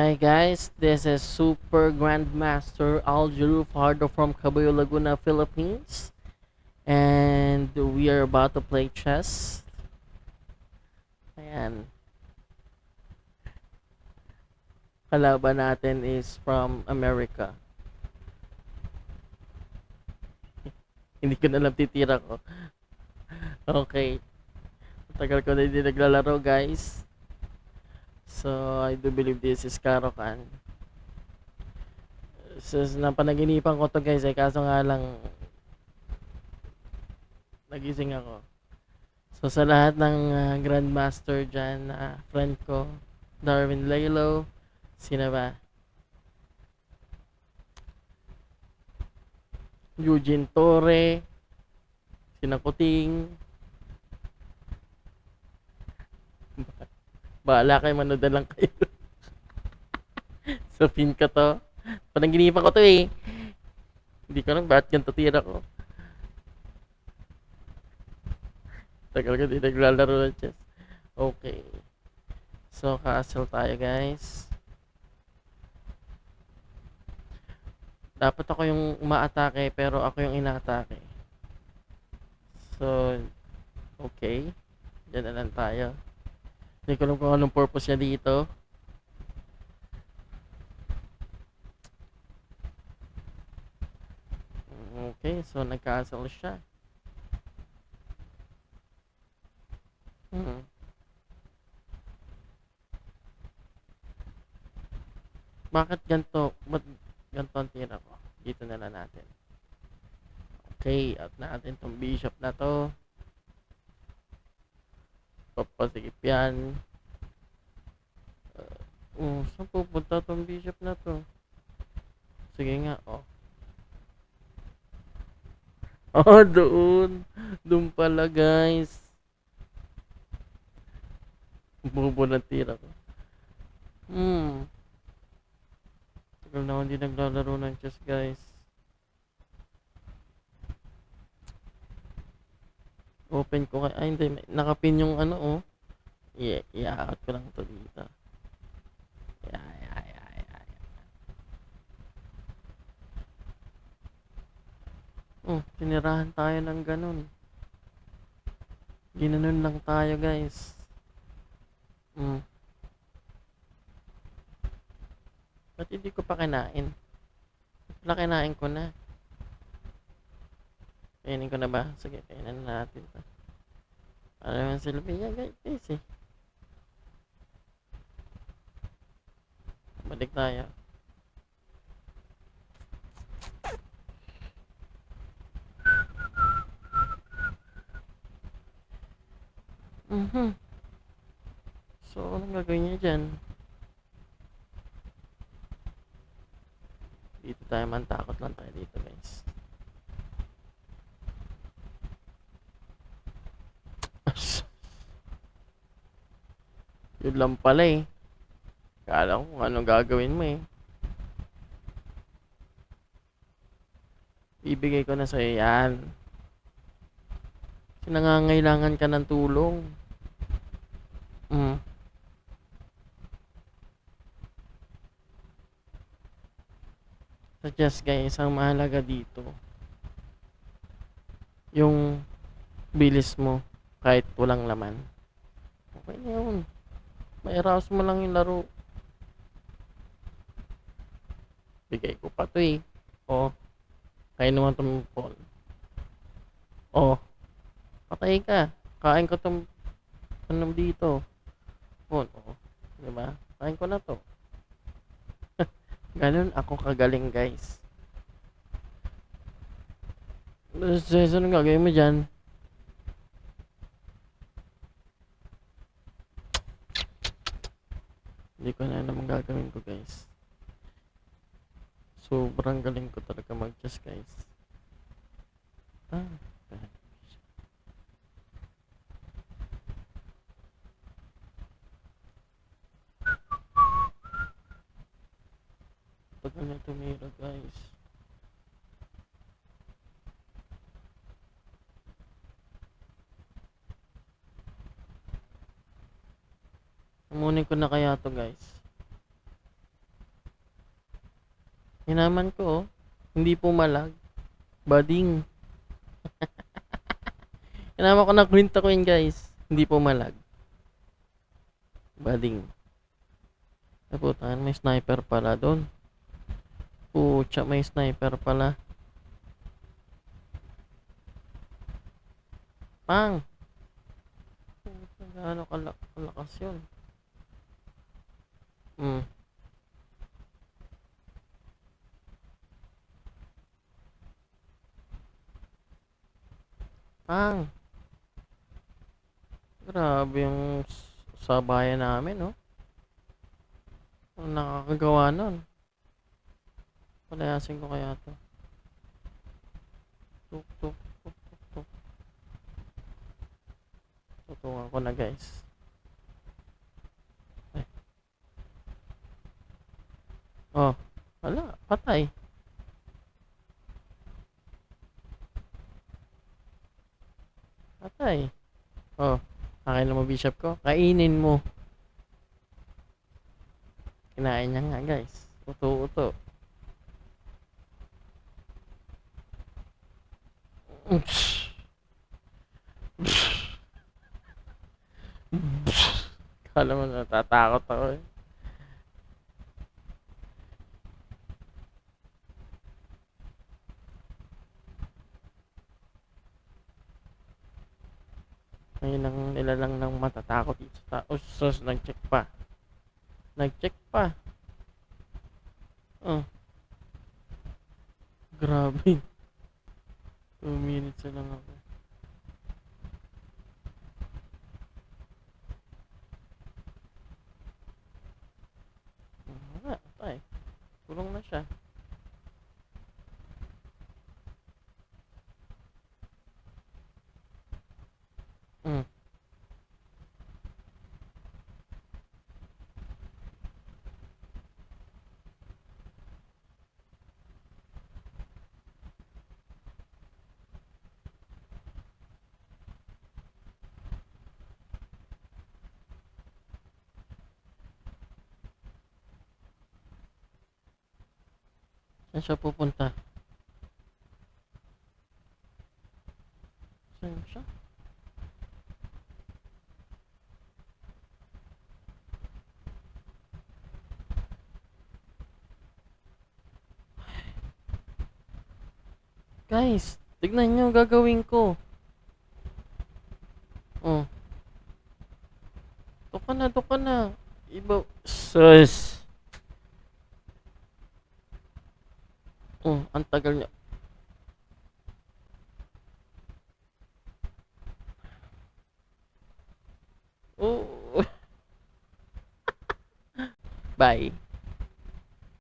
Hi guys, this is Super Grandmaster Algeru Fardo from Caballo Laguna, Philippines. And we are about to play chess. Ayan, kalaban natin is from America. Hindi ko na lang titira ko. Okay, tagal ko na hindi naglalaro guys. So, I do believe this is Karokan. So, napanaginipan ko to guys kaso nga lang nagising ako. So sa lahat ng Grandmaster dyan na friend ko, Darwin Laylo, sino ba? Eugene Torre, sina Kuting, bahala kayo, manood na lang kayo. Sa pin ko to. Panaginipan ko to eh. Hindi ko lang bakit ganito tira ko. Tagal ko din naglalaro ng chess. Okay. So, castle tayo guys. Dapat ako yung umaatake pero ako yung inaatake. So, okay. Diyan na lang tayo. Hindi ko alam kung anong purpose niya dito. Okay, so nag-castle siya. Hmm. Bakit ganito? Ba't ganito ang tira ko? Dito na lang natin. Okay, out natin tong bishop na to. Papasigip yan. Saan pupunta tong bishop na to? Sige nga, oh. Oh, doon. Doon pala, guys. Bubo ng tira ko. Tagal na hindi naglalaro ng chess, guys. Open ko kay... Ay, hindi. Nakapin yung ano, oh. Yeah, i-out ko lang to dito. Yeah. Tinirahan tayo ng ganun. Ginanon lang tayo, guys. Ba't hindi ko pa kinain? Wala, kinain ko na. Kainin ko na ba? Sige, kainin na natin to. Para naman silbi niya, guys eh. Balik tayo. So, anong gagawin niya dyan? Dito tayo man, takot lang tayo dito, guys. Yun lang pala eh. Kala ko kung anong gagawin mo eh. Ibigay ko na sa'yo yan. Kasi nangangailangan ka ng tulong. Suggest guys, ang mahalaga dito, yung bilis mo kahit walang laman. Okay na yun. May-arouse mo lang yung laro. Bigay ko pa to eh. Oh, kain naman itong pawn. Oh, patay ka. Kain ko itong ano dito. Pawn, oh. Diba? Kain ko na to. Ganun ako kagaling guys. Anong gagawin mo dyan? Hindi ko na naman gagawin ko guys. Sobrang galing ko talaga mag-chess guys. Pag na tumira guys. Amunin ko na kaya to guys. Hinaman ko, oh. Hindi pumalag. Bading. Hinaman ko ng kwinta ko yun, guys. Hindi pumalag. Bading. Naputaan, may sniper pala doon. Pucha, may sniper pala. Pang! Pucha, gaano kalakas yun. Hmm. Pang! Grabe yung sabayan namin, no? Ang nakakagawa nun. Palayasin ko kaya to. Tuk, tuk, tuk, tuk, tuk. Tutungan ko na, guys. Ay. Oh, wala. Patay. Patay. Oh, akin na mo bishop ko. Kainin mo. Kinain niya nga, guys. Uto-uto. Kala mo natatakot ako eh. Ngayon ang nilalang ng matatakot dito sa tao. Sus, nag-check pa. Nag-check pa. Oh, grabe. 2 minutes na lang ako. Wala, patay. Tulong na siya. Hmm. Saan siya pupunta? Saan siya? Guys, tignan nyo gagawin ko. Oh. Doka na, doka na. Iba. Sus. Oh, ang tagal niya. Oh. Bye.